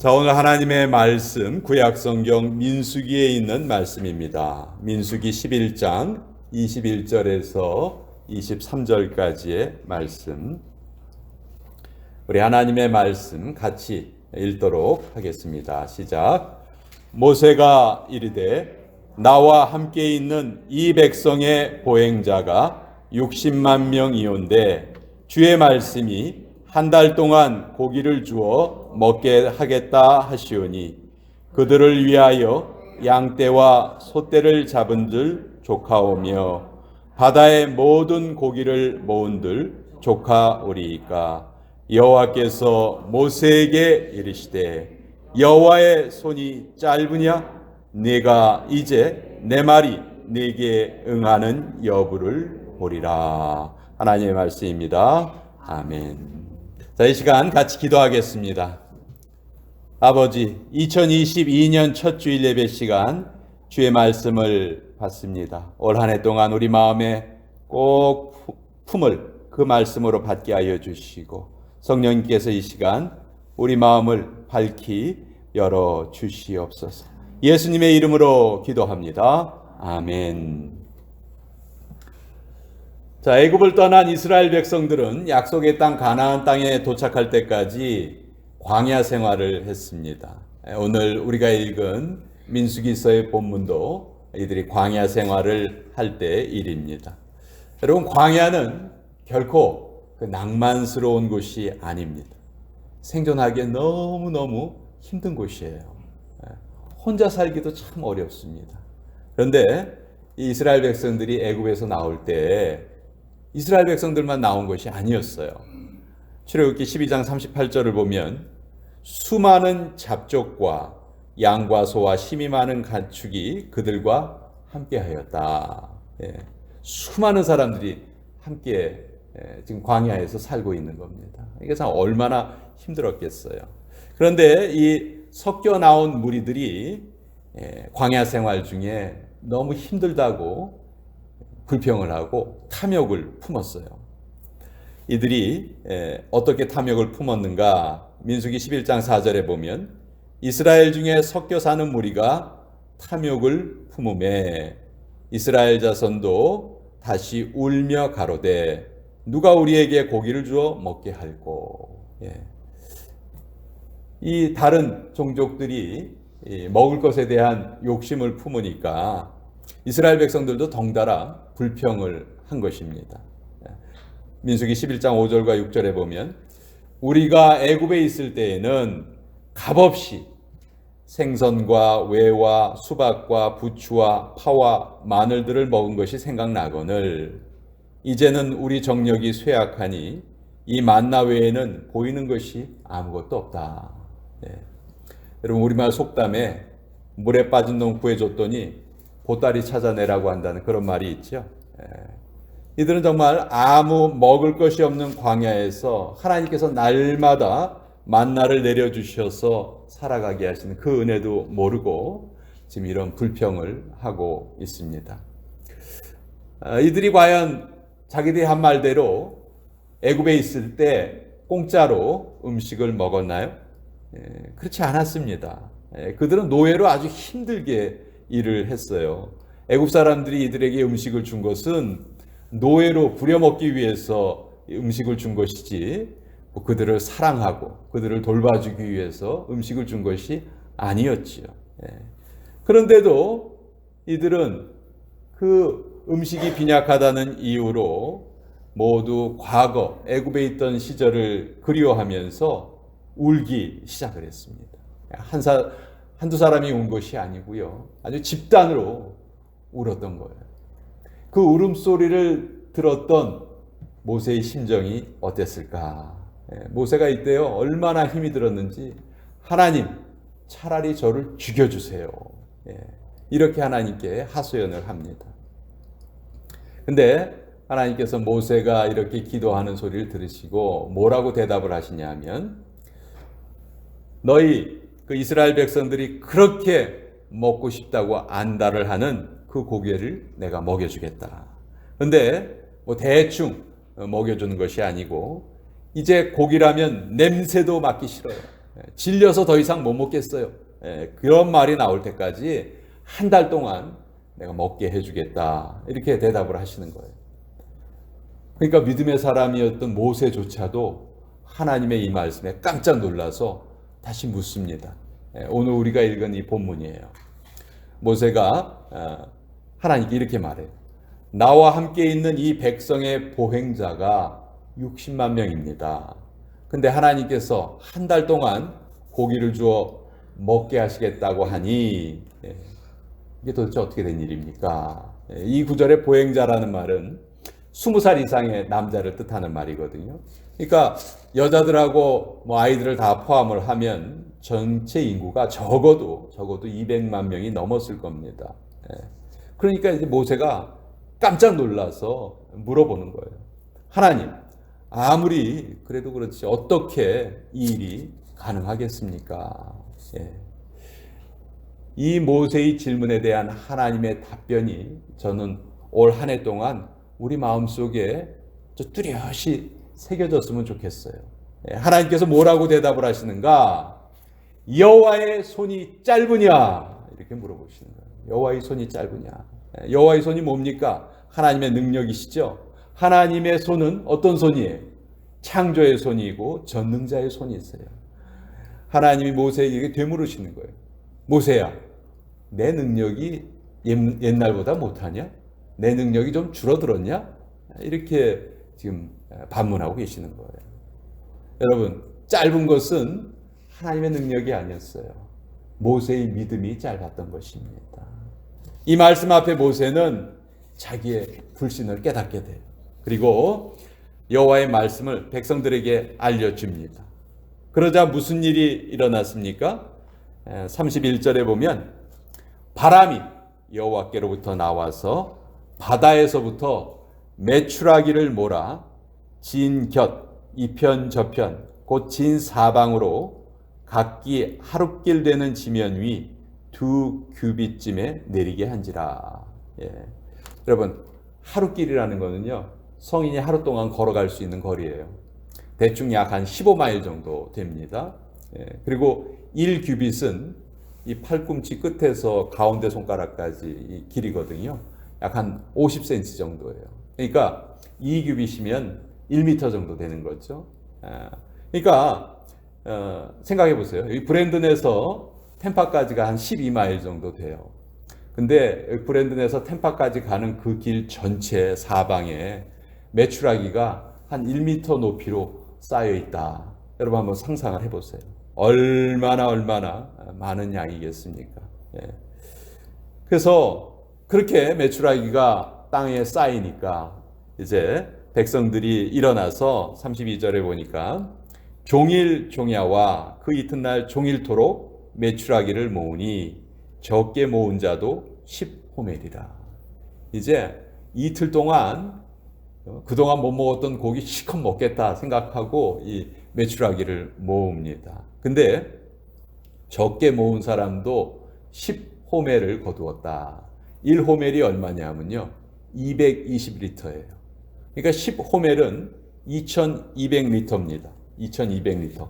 자, 오늘 하나님의 말씀 구약성경 민수기에 있는 말씀입니다. 민수기 11장 21절에서 23절까지의 말씀. 우리 하나님의 말씀 같이 읽도록 하겠습니다. 시작. 모세가 이르되 나와 함께 있는 이 백성의 보행자가 60만 명이온데 주의 말씀이 한 달 동안 고기를 주어 먹게 하겠다 하시오니 그들을 위하여 양떼와 소떼를 잡은들 조카오며 바다의 모든 고기를 모은들 조카오리이까. 여호와께서 모세에게 이르시되 여호와의 손이 짧으냐? 네가 이제 내 말이 네게 응하는 여부를 보리라. 하나님의 말씀입니다. 아멘. 자, 이 시간 같이 기도하겠습니다. 아버지, 2022년 첫 주일 예배 시간 주의 말씀을 받습니다. 올 한 해 동안 우리 마음에 꼭 품을 그 말씀으로 받게 하여 주시고 성령님께서 이 시간 우리 마음을 밝히 열어 주시옵소서. 예수님의 이름으로 기도합니다. 아멘. 자, 애굽을 떠난 이스라엘 백성들은 약속의 땅 가나안 땅에 도착할 때까지 광야 생활을 했습니다. 오늘 우리가 읽은 민수기서의 본문도 이들이 광야 생활을 할 때의 일입니다. 여러분, 광야는 결코 그 낭만스러운 곳이 아닙니다. 생존하기에 너무너무 힘든 곳이에요. 혼자 살기도 참 어렵습니다. 그런데 이 이스라엘 백성들이 애굽에서 나올 때 이스라엘 백성들만 나온 것이 아니었어요. 출애굽기 12장 38절을 보면 수많은 잡족과 양과 소와 힘이 많은 가축이 그들과 함께하였다. 수많은 사람들이 함께 지금 광야에서 살고 있는 겁니다. 이게 참 얼마나 힘들었겠어요. 그런데 이 섞여 나온 무리들이 광야 생활 중에 너무 힘들다고 불평을 하고 탐욕을 품었어요. 이들이 어떻게 탐욕을 품었는가? 민수기 11장 4절에 보면 이스라엘 중에 섞여 사는 무리가 탐욕을 품음에 이스라엘 자손도 다시 울며 가로되 누가 우리에게 고기를 주어 먹게 할꼬. 이 다른 종족들이 먹을 것에 대한 욕심을 품으니까 이스라엘 백성들도 덩달아 불평을 한 것입니다. 민수기 11장 5절과 6절에 보면 우리가 애굽에 있을 때에는 값없이 생선과 외와 수박과 부추와 파와 마늘들을 먹은 것이 생각나거늘 이제는 우리 정력이 쇠약하니 이 만나 외에는 보이는 것이 아무것도 없다. 여러분, 우리말 속담에 물에 빠진 놈 구해줬더니 보따리 찾아내라고 한다는 그런 말이 있죠. 이들은 정말 아무 먹을 것이 없는 광야에서 하나님께서 날마다 만나를 내려주셔서 살아가게 하시는 그 은혜도 모르고 지금 이런 불평을 하고 있습니다. 이들이 과연 자기들이 한 말대로 애굽에 있을 때 공짜로 음식을 먹었나요? 그렇지 않았습니다. 그들은 노예로 아주 힘들게 일을 했어요. 애굽 사람들이 이들에게 음식을 준 것은 노예로 부려먹기 위해서 음식을 준 것이지 그들을 사랑하고 그들을 돌봐주기 위해서 음식을 준 것이 아니었지요. 그런데도 이들은 그 음식이 빈약하다는 이유로 모두 과거 애굽에 있던 시절을 그리워하면서 울기 시작을 했습니다. 한두 사람이 운 것이 아니고요. 아주 집단으로 울었던 거예요. 그 울음소리를 들었던 모세의 심정이 어땠을까? 모세가 이때요, 얼마나 힘이 들었는지 하나님, 차라리 저를 죽여주세요. 이렇게 하나님께 하소연을 합니다. 근데 하나님께서 모세가 이렇게 기도하는 소리를 들으시고 뭐라고 대답을 하시냐면 너희 그 이스라엘 백성들이 그렇게 먹고 싶다고 안달을 하는 그 고기를 내가 먹여주겠다. 그런데 뭐 대충 먹여주는 것이 아니고 이제 고기라면 냄새도 맡기 싫어요. 질려서 더 이상 못 먹겠어요. 그런 말이 나올 때까지 한 달 동안 내가 먹게 해주겠다. 이렇게 대답을 하시는 거예요. 그러니까 믿음의 사람이었던 모세조차도 하나님의 이 말씀에 깜짝 놀라서 다시 묻습니다. 오늘 우리가 읽은 이 본문이에요. 모세가 하나님께 이렇게 말해요. 나와 함께 있는 이 백성의 보행자가 60만 명입니다. 근데 하나님께서 한 달 동안 고기를 주어 먹게 하시겠다고 하니 이게 도대체 어떻게 된 일입니까? 이 구절의 보행자라는 말은 20살 이상의 남자를 뜻하는 말이거든요. 그러니까 여자들하고 아이들을 다 포함을 하면 전체 인구가 적어도 200만 명이 넘었을 겁니다. 그러니까 이제 모세가 깜짝 놀라서 물어보는 거예요. 하나님, 아무리 그래도 그렇지 어떻게 이 일이 가능하겠습니까? 이 모세의 질문에 대한 하나님의 답변이 저는 올 한 해 동안 우리 마음속에 뚜렷이 새겨졌으면 좋겠어요. 하나님께서 뭐라고 대답을 하시는가? 여호와의 손이 짧으냐? 이렇게 물어보시는 거예요. 여호와의 손이 짧으냐? 여호와의 손이 뭡니까? 하나님의 능력이시죠. 하나님의 손은 어떤 손이에요? 창조의 손이고 전능자의 손이 있어요. 하나님이 모세에게 되물으시는 거예요. 모세야, 내 능력이 옛날보다 못하냐? 내 능력이 좀 줄어들었냐? 이렇게 지금 반문하고 계시는 거예요. 여러분, 짧은 것은 하나님의 능력이 아니었어요. 모세의 믿음이 짧았던 것입니다. 이 말씀 앞에 모세는 자기의 불신을 깨닫게 돼요. 그리고 여호와의 말씀을 백성들에게 알려줍니다. 그러자 무슨 일이 일어났습니까? 31절에 보면 바람이 여호와께로부터 나와서 바다에서부터 메추라기를 몰아 진 곁 이편 저편 곧 진 사방으로 각기 하룻길 되는 지면 위 2규빗쯤에 내리게 한지라. 여러분, 하룻길이라는 거는요, 성인이 하루 동안 걸어갈 수 있는 거리예요. 대충 약 한 15마일 정도 됩니다. 그리고 1규빗은 이 팔꿈치 끝에서 가운데 손가락까지 이 길이거든요. 약 한 50cm 정도예요. 그러니까 2규빗이면 1m 정도 되는 거죠. 그러니까 생각해 보세요. 이 브랜든에서 템파까지가 한 12마일 정도 돼요. 근데 브랜든에서 템파까지 가는 그 길 전체 사방에 메추라기가 한 1m 높이로 쌓여 있다. 여러분 한번 상상을 해보세요. 얼마나 많은 양이겠습니까? 그래서 그렇게 메추라기가 땅에 쌓이니까 이제 백성들이 일어나서 32절에 보니까 종일 종야와 그 이튿날 종일토록 메추라기를 모으니 적게 모은 자도 10호멜이라. 이제 이틀 동안 그동안 못 먹었던 고기 실컷 먹겠다 생각하고 이 메추라기를 모읍니다. 근데 적게 모은 사람도 10호멜을 거두었다. 1호멜이 얼마냐면요, 220리터예요. 그러니까 10호멜은 2200리터입니다. 2200리터.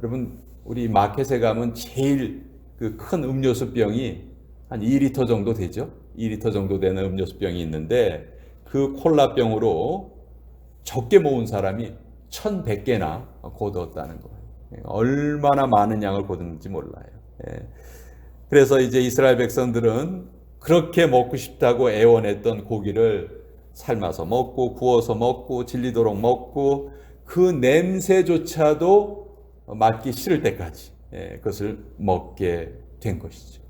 여러분, 우리 마켓에 가면 제일 그 큰 음료수 병이 한 2리터 정도 되죠. 2리터 정도 되는 음료수 병이 있는데 그 콜라병으로 적게 모은 사람이 1100개나 거두었다는 거예요. 얼마나 많은 양을 거두는지 몰라요. 그래서 이제 이스라엘 백성들은 그렇게 먹고 싶다고 애원했던 고기를 삶아서 먹고 구워서 먹고 질리도록 먹고 그 냄새조차도 맡기 싫을 때까지 그것을 먹게 된 것이죠.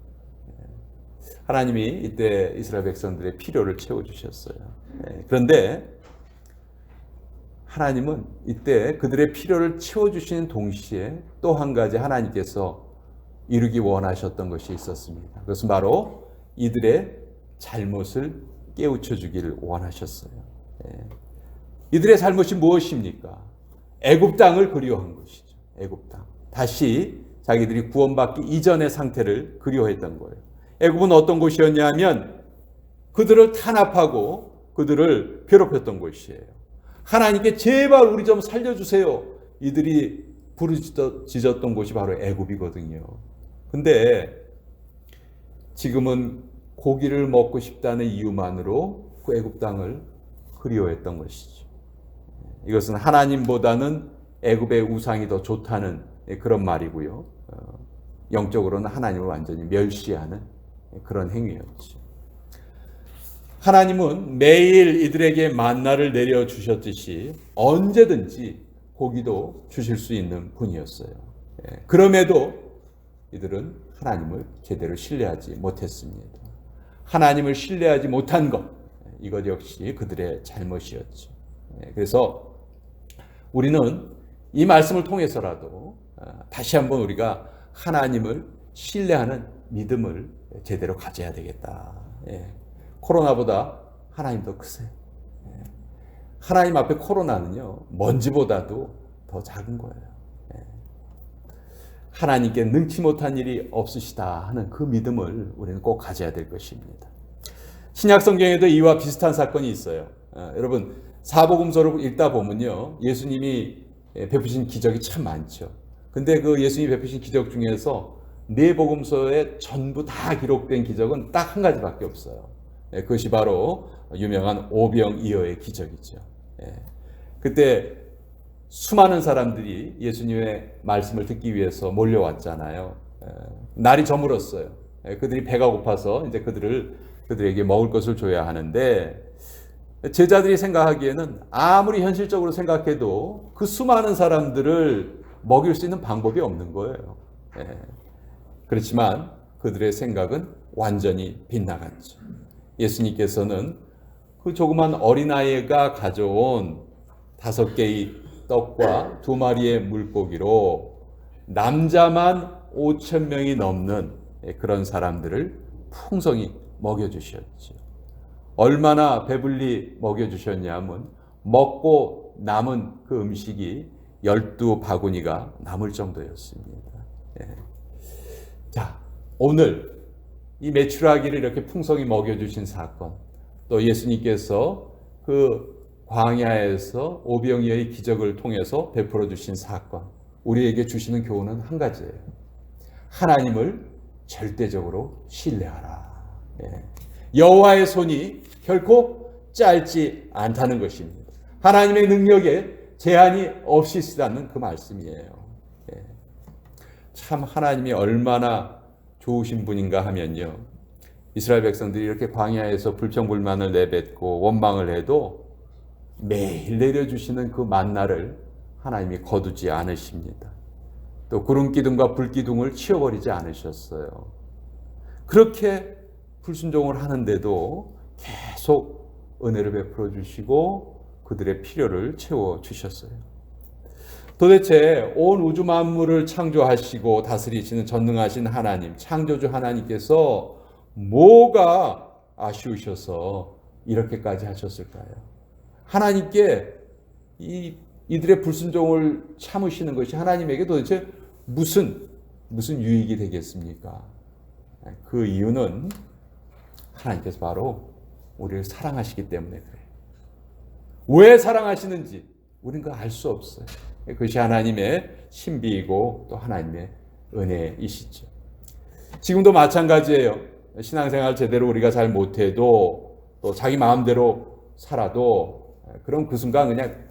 하나님이 이때 이스라엘 백성들의 필요를 채워주셨어요. 그런데 하나님은 이때 그들의 필요를 채워주시는 동시에 또 한 가지 하나님께서 이루기 원하셨던 것이 있었습니다. 그것은 바로 이들의 잘못을 깨우쳐 주기를 원하셨어요. 이들의 잘못이 무엇입니까? 애굽 땅을 그리워한 것이죠. 애굽 땅. 다시 자기들이 구원받기 이전의 상태를 그리워했던 거예요. 애굽은 어떤 곳이었냐면 그들을 탄압하고 그들을 괴롭혔던 곳이에요. 하나님께 제발 우리 좀 살려주세요. 이들이 부르짖었던 곳이 바로 애굽이거든요. 근데 지금은 고기를 먹고 싶다는 이유만으로 그 애굽 땅을 그리워했던 것이죠. 이것은 하나님보다는 애굽의 우상이 더 좋다는 그런 말이고요. 영적으로는 하나님을 완전히 멸시하는 그런 행위였죠. 하나님은 매일 이들에게 만나를 내려주셨듯이 언제든지 고기도 주실 수 있는 분이었어요. 그럼에도 이들은 하나님을 제대로 신뢰하지 못했습니다. 하나님을 신뢰하지 못한 것, 이것 역시 그들의 잘못이었죠. 그래서 우리는 이 말씀을 통해서라도 다시 한번 우리가 하나님을 신뢰하는 믿음을 제대로 가져야 되겠다. 코로나보다 하나님 더 크세요. 하나님 앞에 코로나는요, 먼지보다도 더 작은 거예요. 하나님께 능치 못한 일이 없으시다 하는 그 믿음을 우리는 꼭 가져야 될 것입니다. 신약 성경에도 이와 비슷한 사건이 있어요. 여러분, 사복음서를 읽다 보면요, 예수님이 베푸신 기적이 참 많죠. 근데 그 예수님이 베푸신 기적 중에서 네 복음서에 전부 다 기록된 기적은 딱 한 가지밖에 없어요. 그것이 바로 유명한 오병이어의 기적이죠. 그때 수많은 사람들이 예수님의 말씀을 듣기 위해서 몰려왔잖아요. 날이 저물었어요. 그들이 배가 고파서 이제 그들에게 먹을 것을 줘야 하는데, 제자들이 생각하기에는 아무리 현실적으로 생각해도 그 수많은 사람들을 먹일 수 있는 방법이 없는 거예요. 그렇지만 그들의 생각은 완전히 빗나갔죠. 예수님께서는 그 조그만 어린아이가 가져온 5개의 떡과 2마리의 물고기로 남자만 5,000명이 넘는 그런 사람들을 풍성히 먹여주셨죠. 얼마나 배불리 먹여주셨냐면 먹고 남은 그 음식이 12바구니가 남을 정도였습니다. 자, 오늘 이 메추라기를 이렇게 풍성히 먹여주신 사건, 또 예수님께서 그 광야에서 오병이어의 기적을 통해서 베풀어 주신 사건, 우리에게 주시는 교훈은 한 가지예요. 하나님을 절대적으로 신뢰하라. 여호와의 손이 결코 짧지 않다는 것입니다. 하나님의 능력에 제한이 없이 쓰다는 그 말씀이에요. 참 하나님이 얼마나 좋으신 분인가 하면요, 이스라엘 백성들이 이렇게 광야에서 불평불만을 내뱉고 원망을 해도 매일 내려주시는 그 만나를 하나님이 거두지 않으십니다. 또 구름기둥과 불기둥을 치워버리지 않으셨어요. 그렇게 불순종을 하는데도 계속 은혜를 베풀어 주시고 그들의 필요를 채워 주셨어요. 도대체 온 우주 만물을 창조하시고 다스리시는 전능하신 하나님, 창조주 하나님께서 뭐가 아쉬우셔서 이렇게까지 하셨을까요? 하나님께 이들의 불순종을 참으시는 것이 하나님에게 도대체 무슨 유익이 되겠습니까? 그 이유는 하나님께서 바로 우리를 사랑하시기 때문에 그래요. 왜 사랑하시는지 우리는 그걸 알 수 없어요. 그것이 하나님의 신비이고 또 하나님의 은혜이시죠. 지금도 마찬가지예요. 신앙생활 제대로 우리가 잘 못해도 또 자기 마음대로 살아도 그럼 그 순간 그냥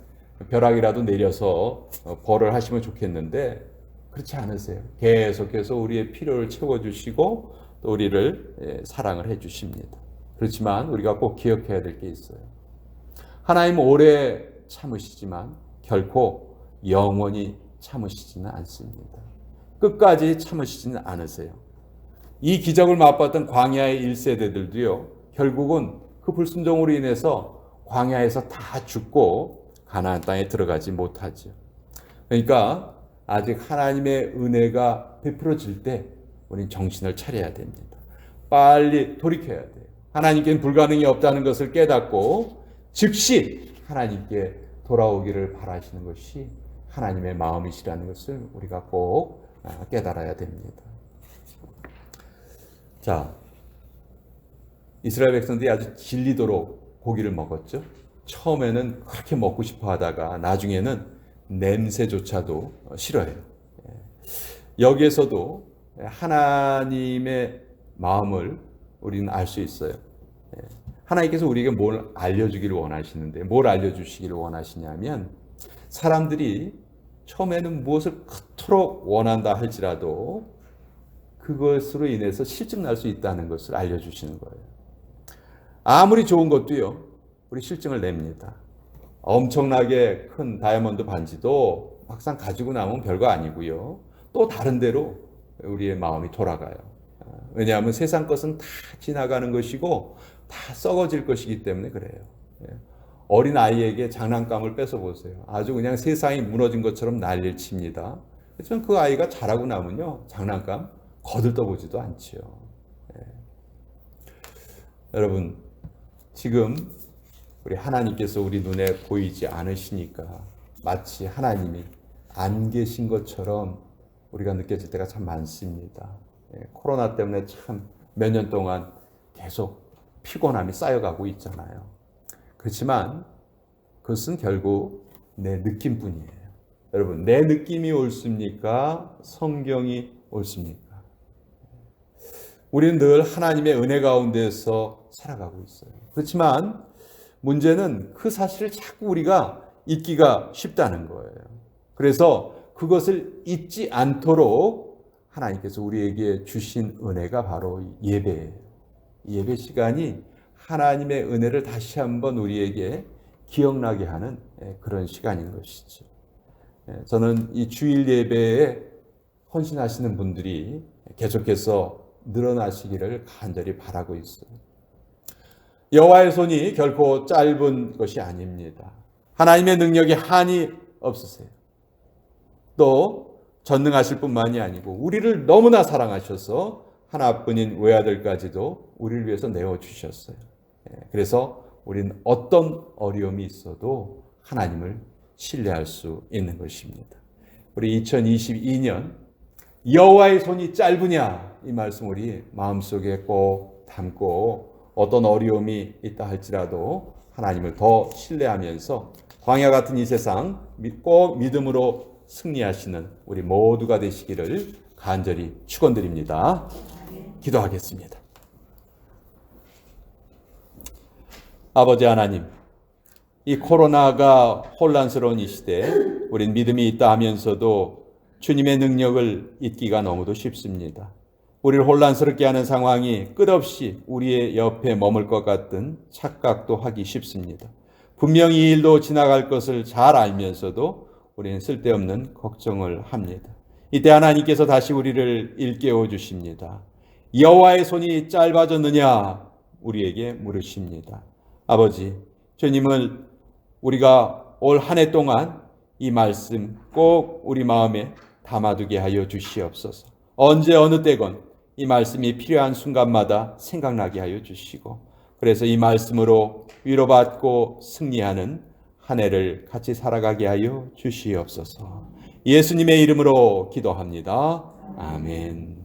벼락이라도 내려서 벌을 하시면 좋겠는데 그렇지 않으세요. 계속해서 우리의 필요를 채워주시고 또 우리를 사랑을 해주십니다. 그렇지만 우리가 꼭 기억해야 될 게 있어요. 하나님은 오래 참으시지만 결코 영원히 참으시지는 않습니다. 끝까지 참으시지는 않으세요. 이 기적을 맛봤던 광야의 1세대들도요, 결국은 그 불순종으로 인해서 광야에서 다 죽고 가나안 땅에 들어가지 못하죠. 그러니까 아직 하나님의 은혜가 베풀어질 때 우리는 정신을 차려야 됩니다. 빨리 돌이켜야 돼요. 하나님께는 불가능이 없다는 것을 깨닫고 즉시 하나님께 돌아오기를 바라시는 것이 하나님의 마음이시라는 것을 우리가 꼭 깨달아야 됩니다. 자, 이스라엘 백성들이 아주 질리도록 고기를 먹었죠. 처음에는 그렇게 먹고 싶어 하다가 나중에는 냄새조차도 싫어해요. 여기에서도 하나님의 마음을 우리는 알 수 있어요. 하나님께서 우리에게 뭘 알려주기를 원하시는데, 뭘 알려주시기를 원하시냐면, 사람들이 처음에는 무엇을 그토록 원한다 할지라도 그것으로 인해서 실증 날 수 있다는 것을 알려주시는 거예요. 아무리 좋은 것도요, 우리 실증을 냅니다. 엄청나게 큰 다이아몬드 반지도 막상 가지고 나면 별거 아니고요. 또 다른 데로 우리의 마음이 돌아가요. 왜냐하면 세상 것은 다 지나가는 것이고 다 썩어질 것이기 때문에 그래요. 어린 아이에게 장난감을 뺏어보세요. 아주 그냥 세상이 무너진 것처럼 난리를 칩니다. 그렇지만 그 아이가 자라고 나면요, 장난감 거들떠보지도 않지요. 여러분, 지금 우리 하나님께서 우리 눈에 보이지 않으시니까 마치 하나님이 안 계신 것처럼 우리가 느껴질 때가 참 많습니다. 코로나 때문에 참 몇 년 동안 계속 피곤함이 쌓여가고 있잖아요. 그렇지만 그것은 결국 내 느낌뿐이에요. 여러분, 내 느낌이 옳습니까? 성경이 옳습니까? 우리는 늘 하나님의 은혜 가운데서 살아가고 있어요. 그렇지만 문제는 그 사실을 자꾸 우리가 잊기가 쉽다는 거예요. 그래서 그것을 잊지 않도록 하나님께서 우리에게 주신 은혜가 바로 예배예요. 예배 시간이 하나님의 은혜를 다시 한번 우리에게 기억나게 하는 그런 시간인 것이죠. 저는 이 주일 예배에 헌신하시는 분들이 계속해서 늘어나시기를 간절히 바라고 있어요. 여호와의 손이 결코 짧은 것이 아닙니다. 하나님의 능력에 한이 없으세요. 또 전능하실 뿐만이 아니고 우리를 너무나 사랑하셔서 하나뿐인 외아들까지도 우리를 위해서 내어주셨어요. 그래서 우리는 어떤 어려움이 있어도 하나님을 신뢰할 수 있는 것입니다. 우리 2022년 여호와의 손이 짧으냐, 이 말씀 우리 마음속에 꼭 담고 어떤 어려움이 있다 할지라도 하나님을 더 신뢰하면서 광야 같은 이 세상 꼭 믿음으로 승리하시는 우리 모두가 되시기를 간절히 축원드립니다. 기도하겠습니다. 아버지 하나님, 이 코로나가 혼란스러운 이 시대에 우린 믿음이 있다 하면서도 주님의 능력을 잊기가 너무도 쉽습니다. 우리를 혼란스럽게 하는 상황이 끝없이 우리의 옆에 머물 것 같은 착각도 하기 쉽습니다. 분명히 이 일도 지나갈 것을 잘 알면서도 우리는 쓸데없는 걱정을 합니다. 이때 하나님께서 다시 우리를 일깨워 주십니다. 여호와의 손이 짧아졌느냐 우리에게 물으십니다. 아버지, 주님을 우리가 올 한 해 동안 이 말씀 꼭 우리 마음에 담아두게 하여 주시옵소서. 언제 어느 때건 이 말씀이 필요한 순간마다 생각나게 하여 주시고, 그래서 이 말씀으로 위로받고 승리하는 한 해를 같이 살아가게 하여 주시옵소서. 예수님의 이름으로 기도합니다. 아멘.